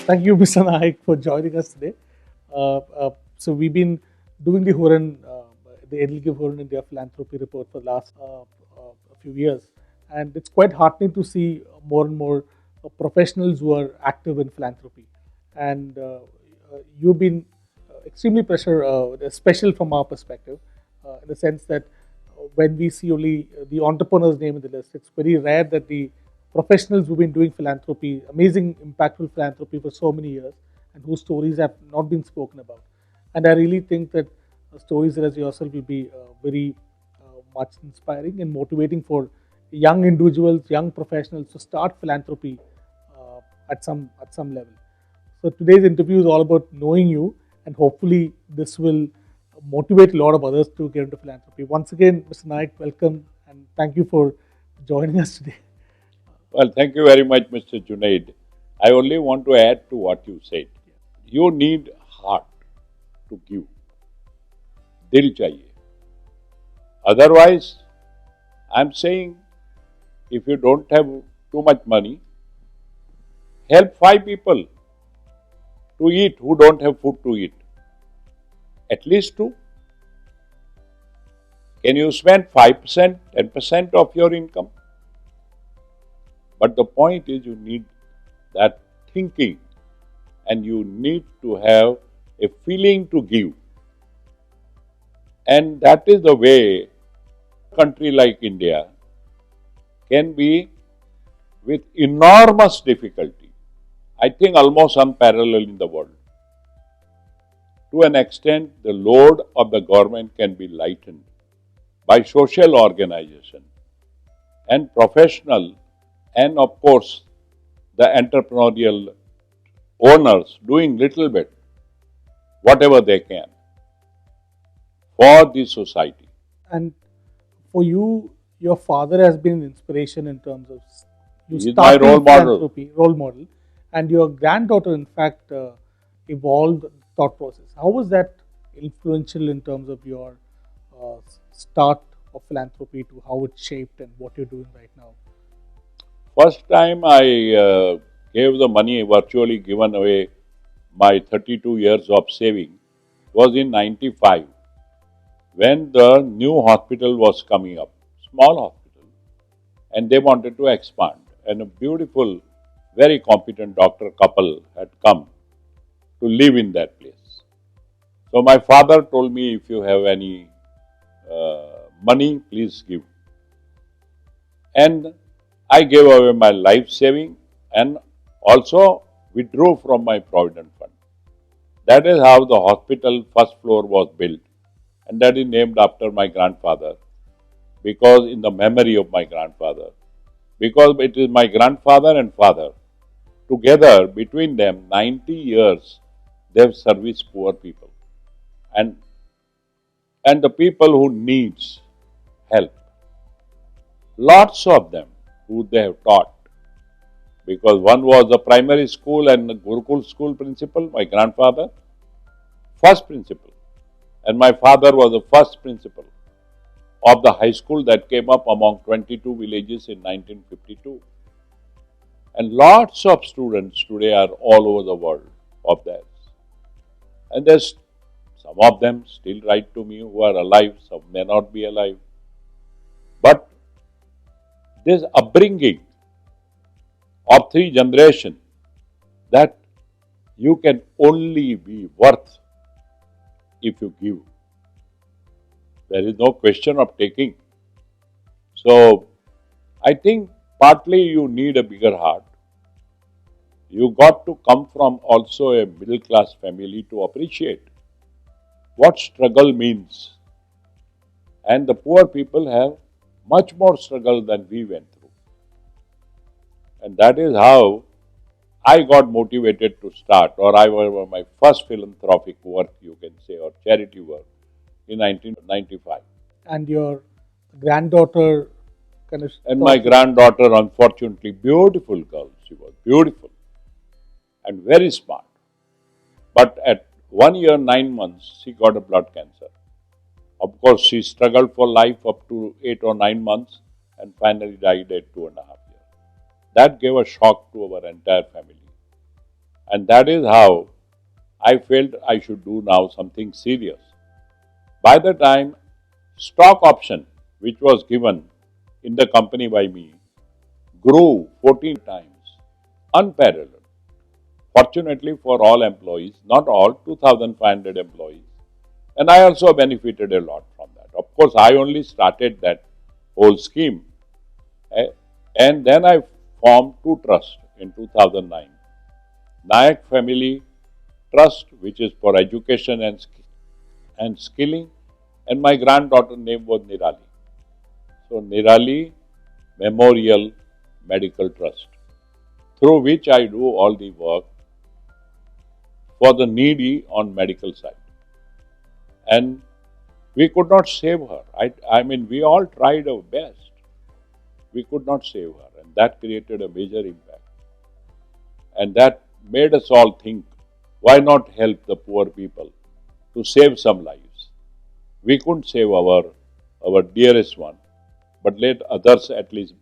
Thank you, Mr. Naik, for joining us today. So we've been doing the Hurun India Philanthropy report for the last few years, and it's quite heartening to see more and more professionals who are active in philanthropy. And you've been extremely special from our perspective, in the sense that when we see only the entrepreneur's name in the list, it's very rare that the professionals who've been doing philanthropy, amazing, impactful philanthropy for so many years, and whose stories have not been spoken about. And I really think that stories such as yourself will be very much inspiring and motivating for young individuals, young professionals to start philanthropy at some level. So today's interview is all about knowing you, and hopefully this will motivate a lot of others to get into philanthropy. Once again, Mr. Naik, welcome, and thank you for joining us today. Well, thank you very much, Mr. Junaid. I only want to add to what you said. You need heart to give. Dil chahiye. Otherwise, I'm saying, if you don't have too much money, help 5 people to eat who don't have food to eat. At least 2. Can you spend 5%, 10% of your income? But the point is, you need that thinking, and you need to have a feeling to give. And that is the way a country like India can be, with enormous difficulty, I think almost unparalleled in the world. To an extent, the load of the government can be lightened by social organization and professional, and of course the entrepreneurial owners doing little bit, whatever they can, for the society. And for you, your father has been an inspiration in terms of you He is my starting role model. philanthropy, role model, and your granddaughter, in fact, evolved the thought process. How was that influential in terms of your start of philanthropy, to how it shaped and what you're doing right now? First time I gave the money, virtually given away my 32 years of saving, was in 95, when the new hospital was coming up, small hospital, and they wanted to expand. And a beautiful, very competent doctor couple had come to live in that place. So my father told me, if you have any money, please give. And I gave away my life saving and also withdrew from my provident fund. That is how the hospital first floor was built, and that is named after my grandfather, because in the memory of my grandfather, because it is my grandfather and father together, between them 90 years they have serviced poor people and the people who needs help. Lots of them who they have taught, because one was the primary school and the Gurukul school principal, my grandfather, first principal, and my father was the first principal of the high school that came up among 22 villages in 1952. And lots of students today are all over the world of theirs. And there's some of them still write to me who are alive, some may not be alive. But this upbringing of 3 generations, that you can only be worth if you give. There is no question of taking. So I think partly you need a bigger heart. You got to come from also a middle class family to appreciate what struggle means. And the poor people have much more struggle than we went through. And that is how I got motivated to start, or I was my first philanthropic work, you can say, or charity work, in 1995. And your granddaughter kind of. And my granddaughter, unfortunately, beautiful girl, she was beautiful and very smart. But at 1 year, 9 months, she got a blood cancer. Of course, she struggled for life up to 8 or 9 months and finally died at 2.5 years. That gave a shock to our entire family. And that is how I felt I should do now something serious. By the time stock option, which was given in the company by me, grew 14 times, unparalleled. Fortunately for all employees, not all, 2,500 employees. And I also benefited a lot from that. Of course, I only started that whole scheme. eh, And then I formed two trusts in 2009. Naik Family Trust, which is for education and skilling, and my granddaughter name was Nirali. So Nirali Memorial Medical Trust, through which I do all the work for the needy on medical side. And we could not save her. I mean, we all tried our best. We could not save her, and that created a major impact. And that made us all think, why not help the poor people to save some lives? We couldn't save our dearest one, but let others at least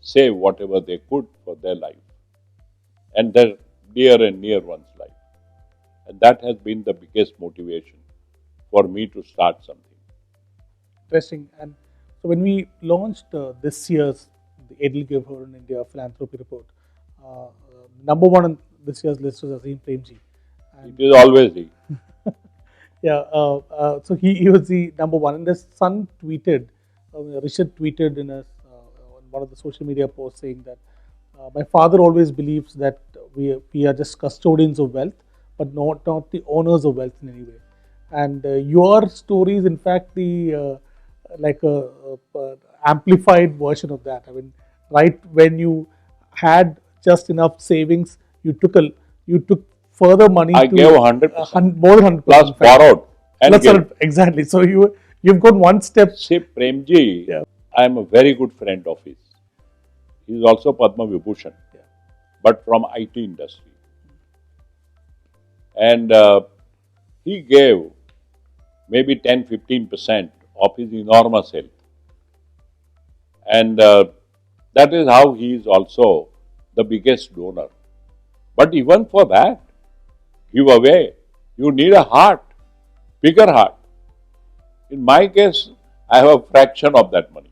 save whatever they could for their life and their dear and near one's life. And that has been the biggest motivation for me to start something. Interesting. And so when we launched this year's the Edelgive Hurun India Philanthropy Report, number one on this year's list was Azim Premji. It is always the Yeah, so he was the number one. And his son tweeted, Rishad tweeted in on one of the social media posts saying that my father always believes that we are just custodians of wealth, but not the owners of wealth in any way. And your story is in fact the like a amplified version of that. I mean, right when you had just enough savings, you took further money I to gave 100% more than 100%. plus borrowed and That's gave. exactly. So you've gone one step. See, Premji, Yeah. I am a very good friend of his. He is also Padma Vibhushan, Yeah. but from IT industry. And he gave maybe 10-15% of his enormous health. And that is how he is also the biggest donor. But even for that, give away, you need a heart, bigger heart. In my case, I have a fraction of that money.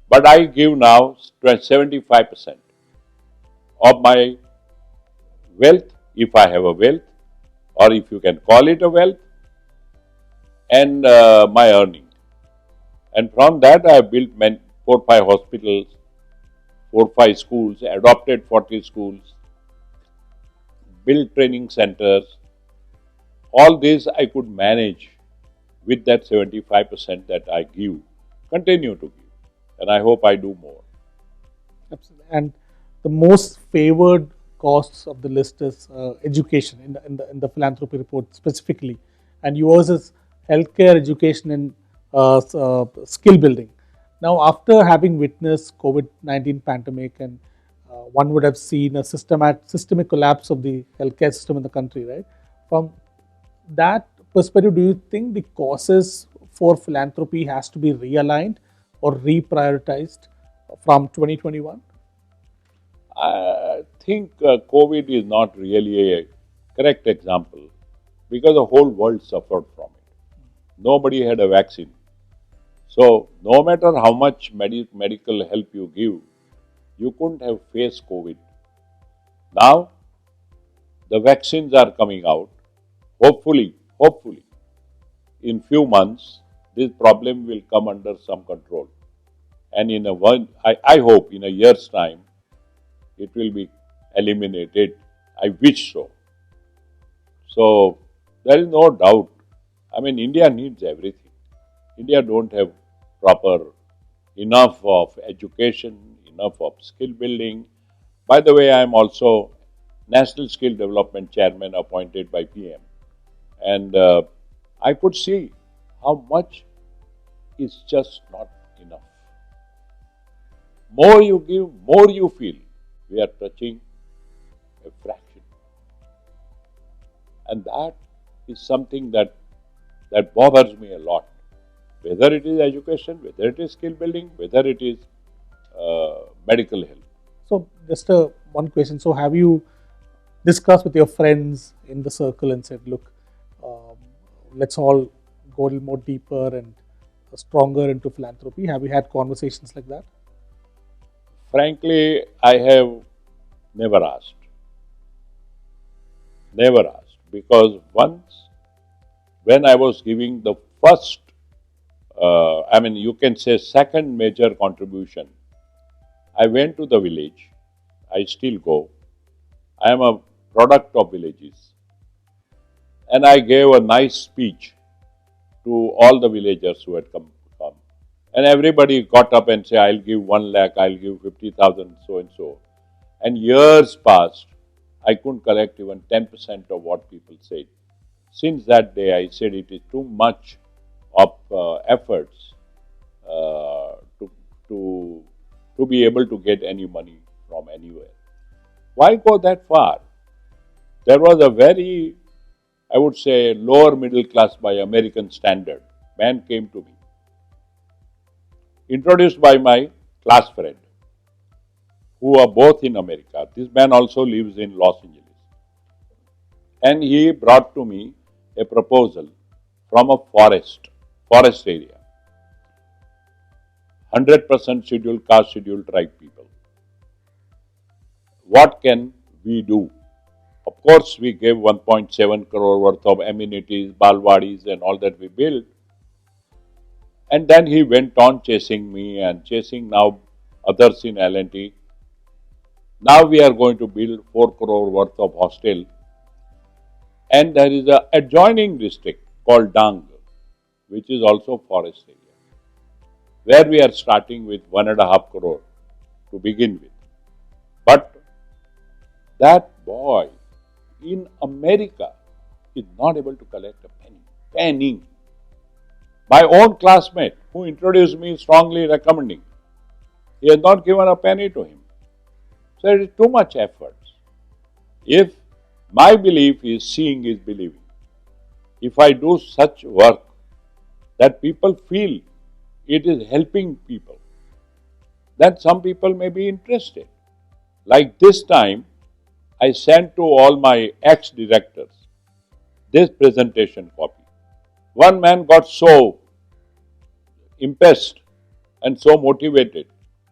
But I give now 75% of my wealth, if I have a wealth, or if you can call it a wealth, and my earning. And from that, I have built 4-5 hospitals, 4-5 schools, adopted 40 schools, built training centers. All this I could manage with that 75% that I give, continue to give. And I hope I do more. Absolutely. And the most favored costs of the list is education in the philanthropy report specifically, and yours is healthcare, education, and skill building. Now, after having witnessed COVID-19 pandemic, and one would have seen a systemic collapse of the healthcare system in the country, right? From that perspective, do you think the causes for philanthropy has to be realigned or reprioritized from 2021? I think COVID is not really a correct example because the whole world suffered from it. Nobody had a vaccine. So, no matter how much medical help you give, you couldn't have faced COVID. Now, the vaccines are coming out. Hopefully, in few months, this problem will come under some control. And I hope in a year's time, it will be eliminated. I wish so. So, there is no doubt. I mean, India needs everything. India don't have enough of education, enough of skill building. By the way, I am also National Skill Development Chairman appointed by PM. And I could see how much is just not enough. More you give, more you feel. We are touching a fraction. And that is something that bothers me a lot. Whether it is education, whether it is skill building, whether it is medical health. So, just one question. So, have you discussed with your friends in the circle and said, look, um, let's all go a little more deeper and stronger into philanthropy? Have you had conversations like that? Frankly, I have never asked. Never asked. Because once, when I was giving the first, you can say second major contribution, I went to the village. I still go. I am a product of villages. And I gave a nice speech to all the villagers who had come. And everybody got up and said, I'll give 1 lakh, I'll give 50,000, so and so. And years passed, I couldn't collect even 10% of what people said. Since that day, I said it is too much of efforts to, to, to be able to get any money from anywhere. Why go that far? There was a very, I would say, lower middle class by American standard man came to me, introduced by my class friend, who are both in America. This man also lives in Los Angeles. And he brought to me a proposal from a forest area, 100% scheduled caste, scheduled tribe people. What can we do? Of course, we gave 1.7 crore worth of amenities, balwadis and all that we built. And then he went on chasing me and chasing now others in L&T. Now we are going to build 4 crore worth of hostel. And there is an adjoining district called Dang, which is also forest area, where we are starting with 1.5 crore to begin with. But that boy in America is not able to collect a penny. Penny. My own classmate who introduced me strongly recommending, he has not given a penny to him. So it is too much effort. If my belief is seeing is believing, if I do such work that people feel it is helping people, then some people may be interested. Like this time, I sent to all my ex-directors this presentation copy. One man got so impressed and so motivated,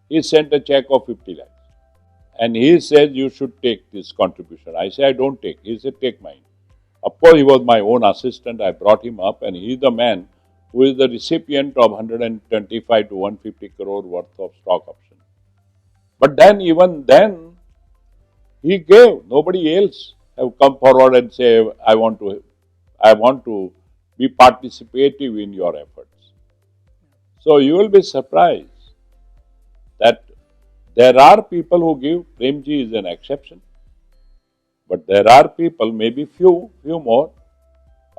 he sent a check of 50 lakhs. And he said, you should take this contribution. I said, I don't take. He said, take mine. Of course, he was my own assistant. I brought him up, and he is the man who is the recipient of 125 to 150 crore worth of stock option. But then, even then, he gave. Nobody else have come forward and say, I want to be participative in your efforts. So you will be surprised that there are people who give. Premji is an exception. But there are people, maybe few more,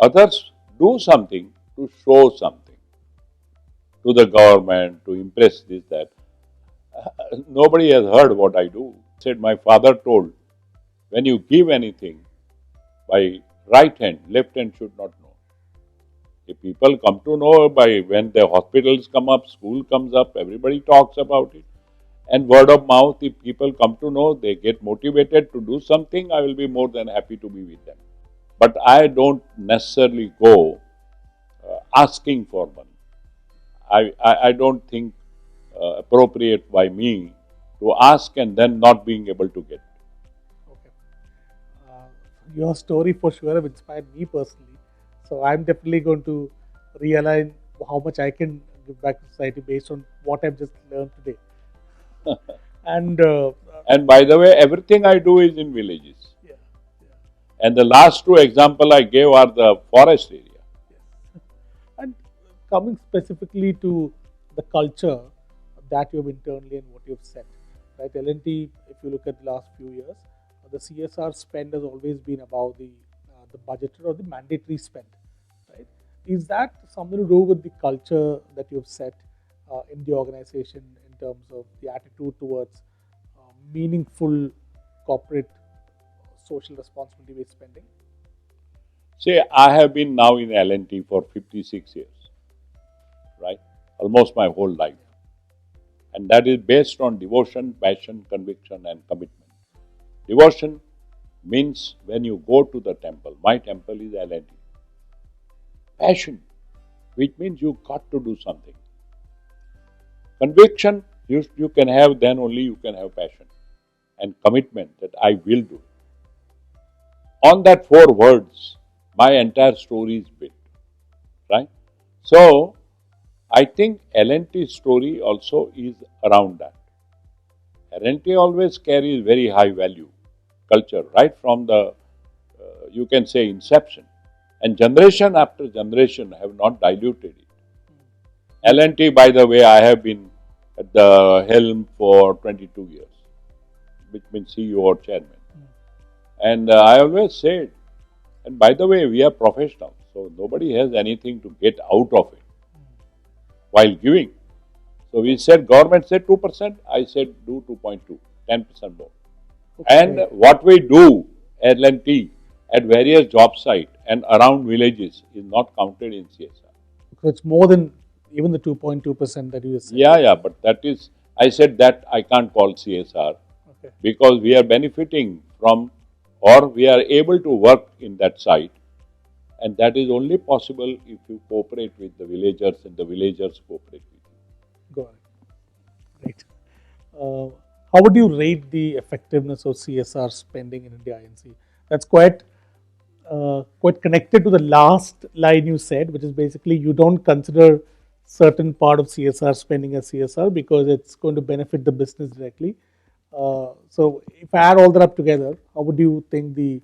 others do something to show something to the government, to impress this, that. Nobody has heard what I do. Said my father told, when you give anything by right hand, left hand should not know. If people come to know by when the hospitals come up, school comes up, everybody talks about it. And word of mouth, if people come to know, they get motivated to do something, I will be more than happy to be with them. But I don't necessarily go asking for money. I don't think appropriate by me to ask and then not being able to get. Okay. Your story for sure have inspired me personally. So I'm definitely going to realign how much I can give back to society based on what I've just learned today. And And by the way, everything I do is in villages. yeah, yeah, And the last two example I gave are the forest area. yes. And coming specifically to the culture that you have internally and what you have set, right? L&T, if you look at the last few years, the CSR spend has always been above the budgeted or the mandatory spend, right? Is that something to do with the culture that you have set in the organization in terms of the attitude towards meaningful corporate social responsibility based spending? See, I have been now in L&T for 56 years, right? Almost my whole life. And that is based on devotion, passion, conviction and commitment. Devotion, means when you go to the temple, my temple is L&T. Passion, which means you got to do something. Conviction, you can have, then only you can have passion and commitment that I will do it. On that 4 words, my entire story is built, right? So, I think L&T story also is around that. L&T always carries very high value culture, right from the, you can say, inception. And generation after generation have not diluted it. L&T, by the way, I have been at the helm for 22 years, which means CEO or chairman. And I always said, and by the way, we are professionals, so nobody has anything to get out of it while giving. So we said, government said 2%, I said do 2.2, 10% more. Okay. And what we do, L&T, at various job sites and around villages is not counted in CSR. So it's more than even the 2.2% that you said. Yeah, but that is, I said that I can't call CSR because we are benefiting from, or we are able to work in that site, and that is only possible if you cooperate with the villagers and the villagers cooperate with you. Got it. Right. How would you rate the effectiveness of CSR spending in India INC? That's quite connected to the last line you said, which is basically you don't consider certain part of CSR spending as CSR because it's going to benefit the business directly. So if I add all that up together, how would you think the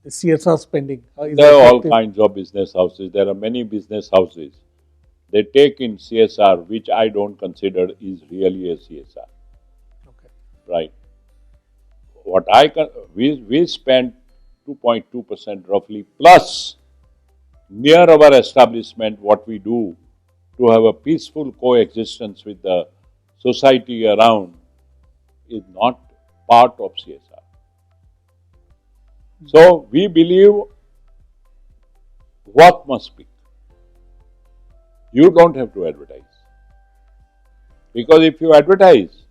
CSR spending is There are all effective? kinds of business houses. There are many business houses. They take in CSR, which I don't consider is really a CSR. Okay. Right. We spend 2.2% roughly plus near our establishment what we do to have a peaceful coexistence with the society around is not part of CSR. So we believe what must speak. You don't have to advertise. Because if you advertise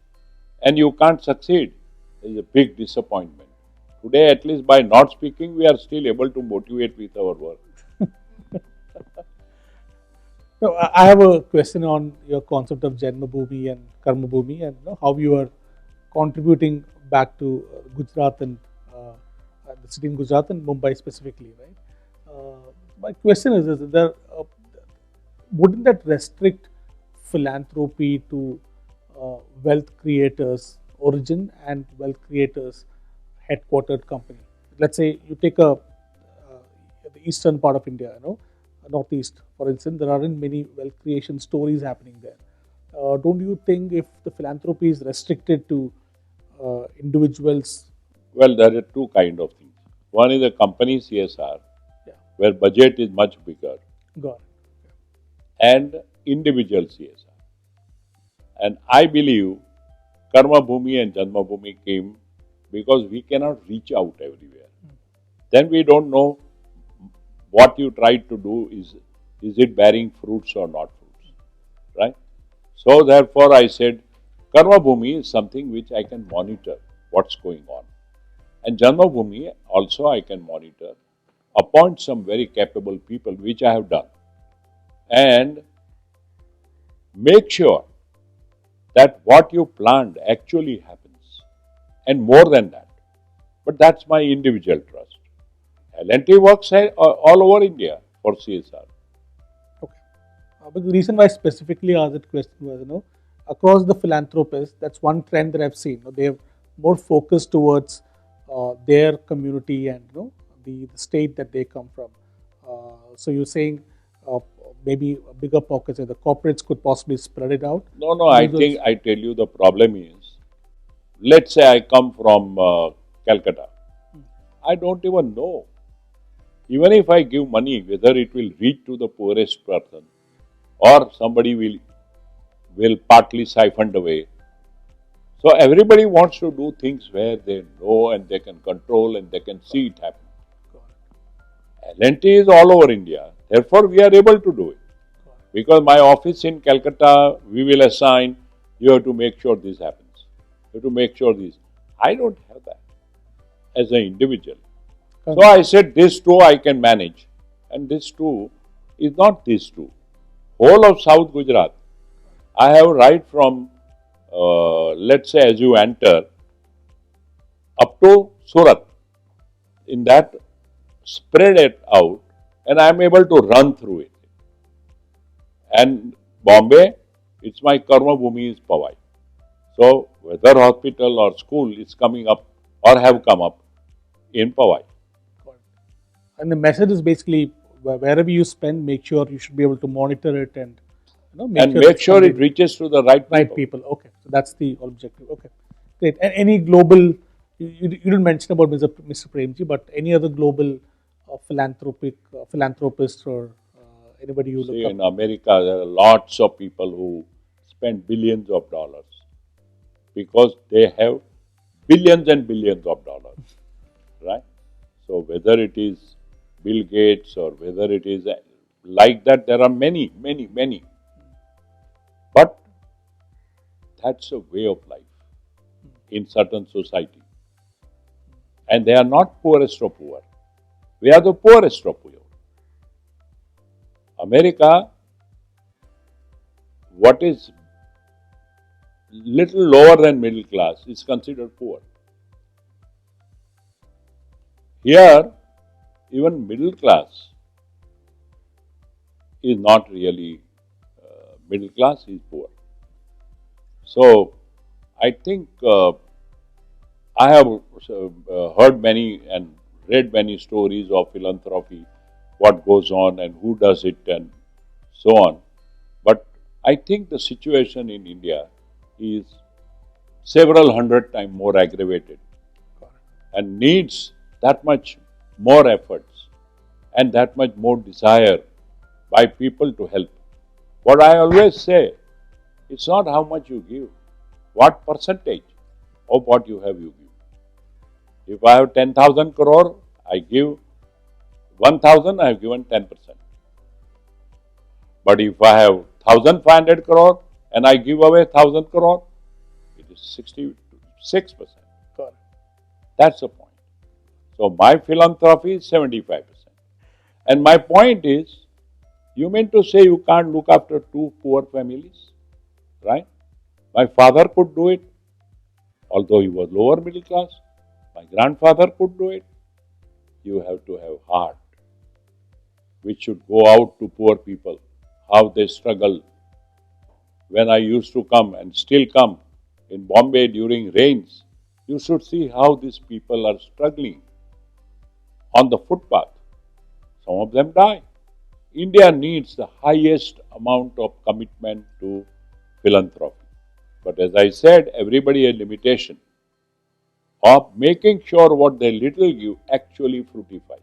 and you can't succeed, there is a big disappointment. Today, at least by not speaking, we are still able to motivate with our work. So I have a question on your concept of Janmabhoomi and Karmabhoomi and how you are contributing back to Gujarat and the city in Gujarat and Mumbai specifically, right? My question is there wouldn't that restrict philanthropy to wealth creators' origin and wealth creators' headquartered company? Let's say you take the eastern part of India, northeast, for instance, there aren't many wealth creation stories happening there. Don't you think if the philanthropy is restricted to individuals? Well, there are two kinds of things. One is a company CSR, where budget is much bigger. Got it. And individual CSR. And I believe Karmabhoomi and Janmabhoomi came because we cannot reach out everywhere. Then we don't know what you tried to do is it bearing fruits or not fruits, right? So therefore I said Karmabhoomi is something which I can monitor what's going on. And Janmabhoomi also I can monitor, appoint some very capable people, which I have done, and make sure that what you planned actually happens, and more than that. But that's my individual trust. L&T works all over India for CSR. Okay. But the reason why I specifically asked that question was, across the philanthropists, that's one trend that I've seen. They have more focused towards their community and the state that they come from. So you're saying maybe bigger pockets, the corporates could possibly spread it out? No, I think I tell you the problem is, let's say I come from Calcutta. I don't even know. Even if I give money, whether it will reach to the poorest person or somebody will partly siphoned away. So everybody wants to do things where they know and they can control and they can see it happen. L&T is all over India. Therefore, we are able to do it. Because my office in Calcutta, we will assign, you have to make sure this happens. You have to make sure this. I don't have that. as an individual. So Correct. I said, this too I can manage. And this too is not this too. Whole of South Gujarat, I have right from, let's say, as you enter, up to Surat. In that, spread it out, and I am able to run through it. And Bombay, it's my Karmabhoomi is Powai. So whether hospital or school is coming up or have come up in Powai. Correct. And the message is basically wherever you spend, make sure you should be able to monitor it and And make it's sure it funded reaches to the right right people. people. Okay, so that's the objective. Okay, great. And any global, you didn't mention about Mr. Premji, but any other global philanthropist or anybody you See, look in up? America, there are lots of people who spend billions of dollars because they have billions and billions of dollars, right? So whether it is Bill Gates or whether it is like that, there are many, many, many. But that's a way of life in certain society. And they are not poorest of poor. We are the poorest of poor. America, what is little lower than middle class is considered poor. Here, even middle class is not really middle class, is poor. So, I think I have heard many and read many stories of philanthropy, what goes on and who does it and so on. But I think the situation in India is several hundred times more aggravated and needs that much more efforts and that much more desire by people to help. What I always say, it's not how much you give, what percentage of what you have you give. If I have 10,000 crore, I give 1,000, I have given 10%. But if I have 1,500 crore and I give away 1,000 crore, it is 66%. Correct. That's the point. So my philanthropy is 75%. And my point is, you mean to say you can't look after two poor families, right? My father could do it, although he was lower middle class. My grandfather could do it. You have to have heart, which should go out to poor people, how they struggle. When I used to come and still come in Bombay during rains, you should see how these people are struggling on the footpath. Some of them die. India needs the highest amount of commitment to philanthropy. But as I said, everybody has limitation of making sure what they little give actually fructifies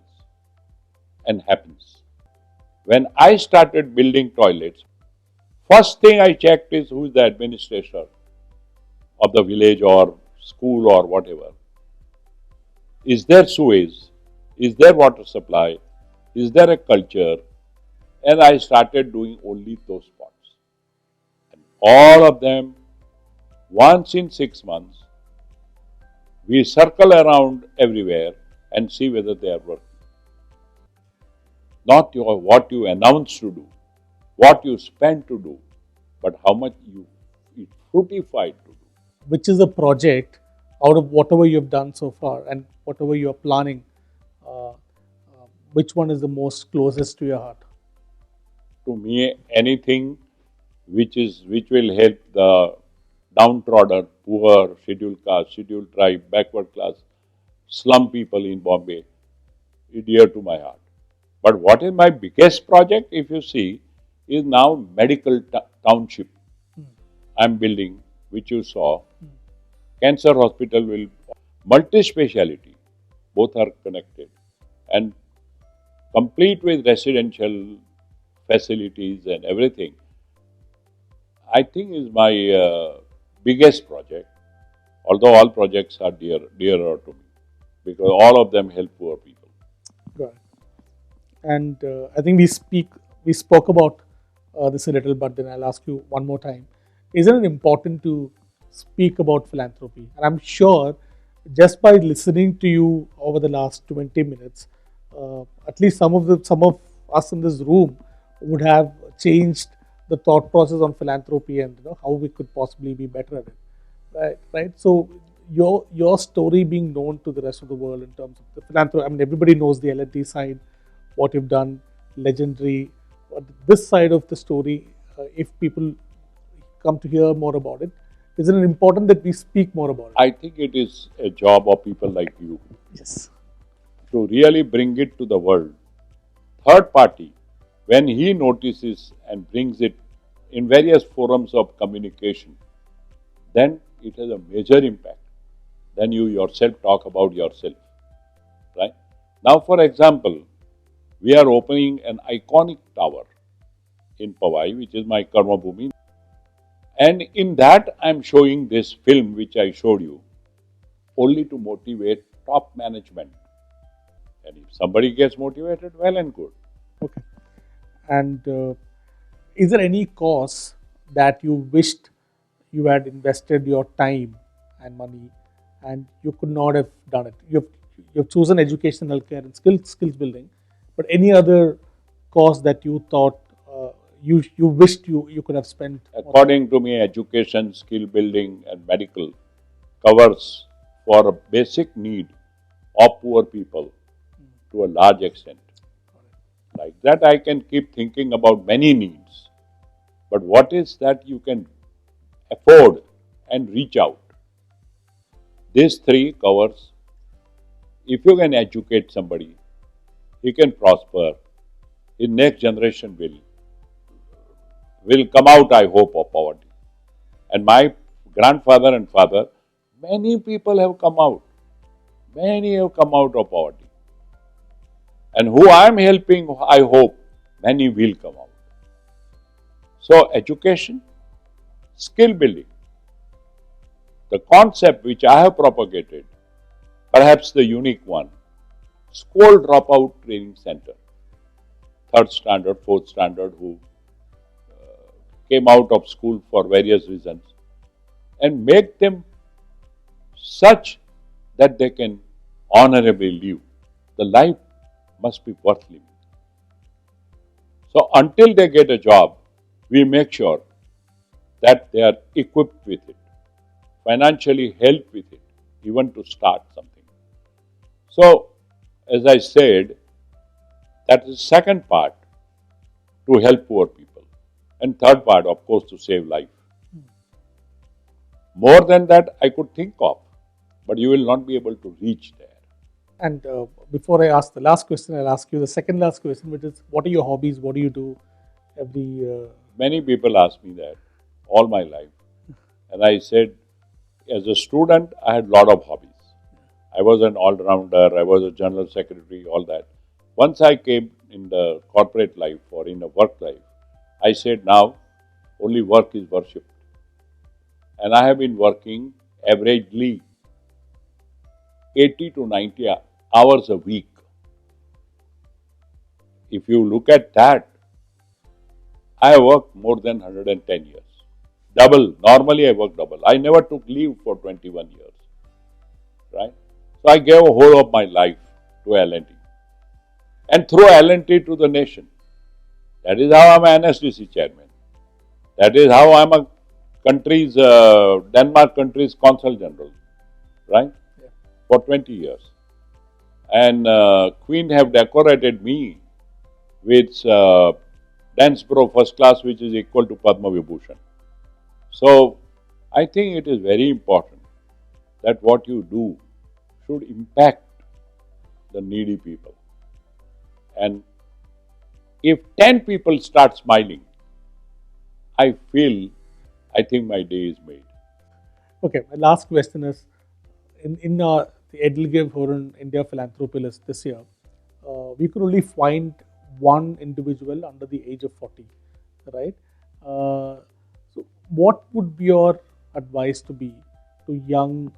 and happens. When I started building toilets, first thing I checked is who is the administrator of the village or school or whatever. Is there sewage? Is there water supply? Is there a culture? And I started doing only those spots. And all of them, once in 6 months, we circle around everywhere and see whether they are working. Not what you announce to do, what you spend to do, but how much it fructified to do. Which is a project out of whatever you have done so far and whatever you are planning, which one is the most closest to your heart? To me, anything which will help the downtrodden, poor, scheduled caste, scheduled tribe, backward class, slum people in Bombay is dear to my heart. But what is my biggest project, if you see, is now medical township I'm building, which you saw. Cancer hospital will multi-speciality, both are connected, and complete with residential facilities and everything. I think is my biggest project, although all projects are dearer to me, because all of them help poor people. Right. And I think we spoke about this a little, but then I'll ask you one more time. Isn't it important to speak about philanthropy? And I'm sure just by listening to you over the last 20 minutes, at least some of us in this room would have changed the thought process on philanthropy and how we could possibly be better at it. Right. So your story being known to the rest of the world in terms of the philanthropy. I mean, everybody knows the L&D side, what you've done, legendary. But this side of the story, if people come to hear more about it, isn't it important that we speak more about it? I think it is a job of people like you Yes. to really bring it to the world. Third party, when he notices and brings it in various forums of communication, then it has a major impact. Then you yourself talk about yourself, right? Now, for example, we are opening an iconic tower in Powai, which is my Karmabhoomi. And in that, I am showing this film which I showed you, only to motivate top management. And if somebody gets motivated, well and good. Okay. And is there any cause that you wished you had invested your time and money and you could not have done it? You've chosen education, healthcare, and skills building, but any other cause that you thought you wished you could have spent? According to me, education, skill building, and medical covers for a basic need of poor people to a large extent. Like that, I can keep thinking about many needs. But what is that you can afford and reach out? These three covers. If you can educate somebody, he can prosper. His next generation will come out, I hope, of poverty. And my grandfather and father, many people have come out. Many have come out of poverty. And who I am helping, I hope, many will come out. So, education, skill building, the concept which I have propagated, perhaps the unique one, school dropout training center, third standard, fourth standard, who came out of school for various reasons, and make them such that they can honorably live. The life must be worth living. So until they get a job, we make sure that they are equipped with it, financially helped with it, even to start something. So, as I said, that is the second part, to help poor people. And third part, of course, to save life. More than that, I could think of, but you will not be able to reach there. And before I ask the last question, I'll ask you the second last question, which is, what are your hobbies? What do you do every? Many people ask me that all my life, and I said, as a student, I had a lot of hobbies. I was an all-rounder. I was a general secretary, all that. Once I came in the corporate life or in the work life, I said, now only work is worshipped. And I have been working averagely 80 to 90 hours a week. If you look at that, I have worked more than 110 years. Double. Normally I work double. I never took leave for 21 years. Right? So I gave a whole of my life to L&T. And through L&T to the nation. That is how I am an NSDC chairman. That is how I am a country's, Denmark country's Consul General. Right? Yeah. For 20 years. And Queen have decorated me with Dansborough first class, which is equal to Padma Vibhushan. So, I think it is very important that what you do should impact the needy people. And if 10 people start smiling, I think my day is made. Okay, my last question is, in the Edelgive Hurun India Philanthropy list this year, we could only find one individual under the age of 40, right? So, what would be your advice to be to young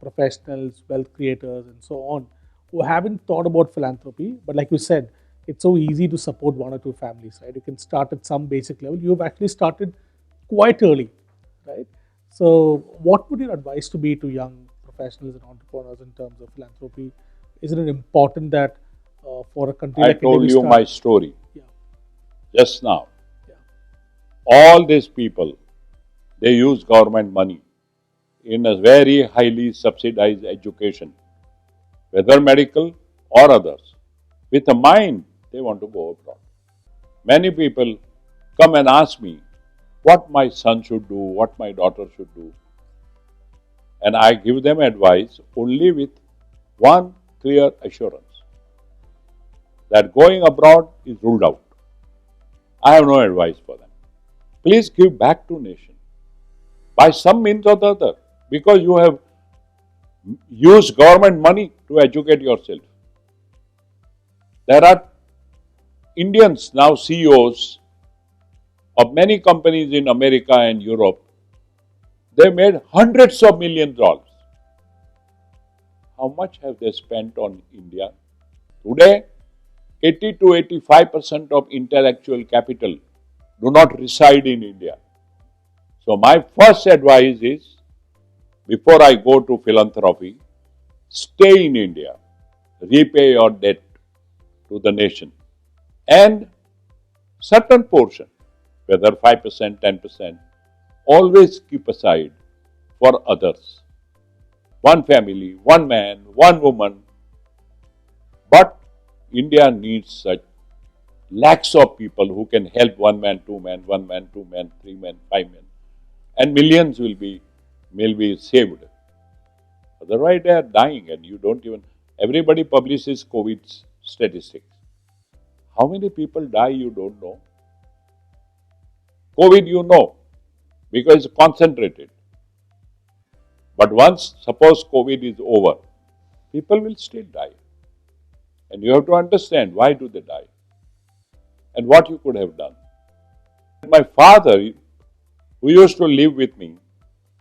professionals, wealth creators, and so on, who haven't thought about philanthropy, but like you said, it's so easy to support one or two families, right? You can start at some basic level. You have actually started quite early, right? So, what would your advice to be to young professionals? professionals and entrepreneurs in terms of philanthropy? Isn't it important that for a country I like India, told we you start? my story Yeah, just now. yeah, All these people, they use government money in a very highly subsidized education, whether medical or others. With a mind, they want to go abroad. Many people come and ask me what my son should do, what my daughter should do. And I give them advice only with one clear assurance that going abroad is ruled out. I have no advice for them. Please give back to nation by some means or the other, because you have used government money to educate yourself. There are Indians now CEOs of many companies in America and Europe. They made hundreds of millions of dollars. How much have they spent on India? Today, 80 to 85% of intellectual capital do not reside in India. So my first advice is, before I go to philanthropy, stay in India, repay your debt to the nation, and certain portion, whether 5%, 10%, always keep aside for others. One family, one man, one woman. But India needs such lakhs of people who can help one man, two men, one man, two men, three men, five men. And millions will be saved. Otherwise, they are dying and you don't even. Everybody publishes COVID statistics. How many people die, you don't know. COVID, you know, because it's concentrated. But once, suppose COVID is over, people will still die. And you have to understand why do they die and what you could have done. My father, who used to live with me,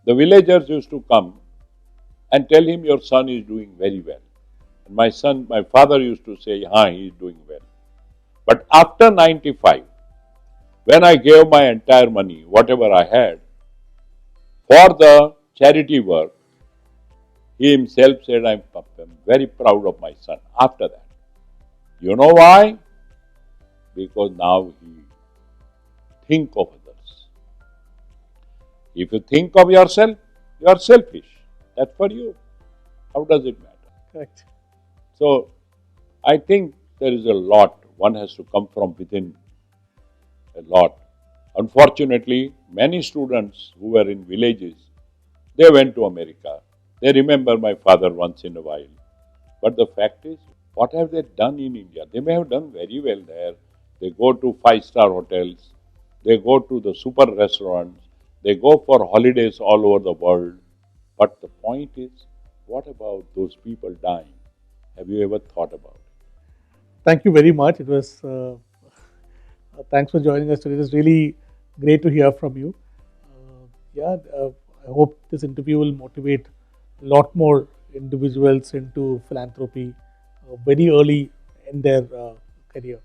the villagers used to come and tell him, your son is doing very well. And my father used to say, he is doing well. But after 95, when I gave my entire money, whatever I had, for the charity work, he himself said, I'm very proud of my son. After that, you know why? Because now he think of others. If you think of yourself, you are selfish. That's for you. How does it matter? correct. So, I think there is a lot. One has to come from within a lot. Unfortunately, many students who were in villages, they went to America. They remember my father once in a while. But the fact is, what have they done in India? They may have done very well there. They go to five-star hotels. They go to the super restaurants. They go for holidays all over the world. But the point is, what about those people dying? Have you ever thought about it? Thank you very much. It was thanks for joining us today. It was really great to hear from you. I hope this interview will motivate a lot more individuals into philanthropy very early in their career.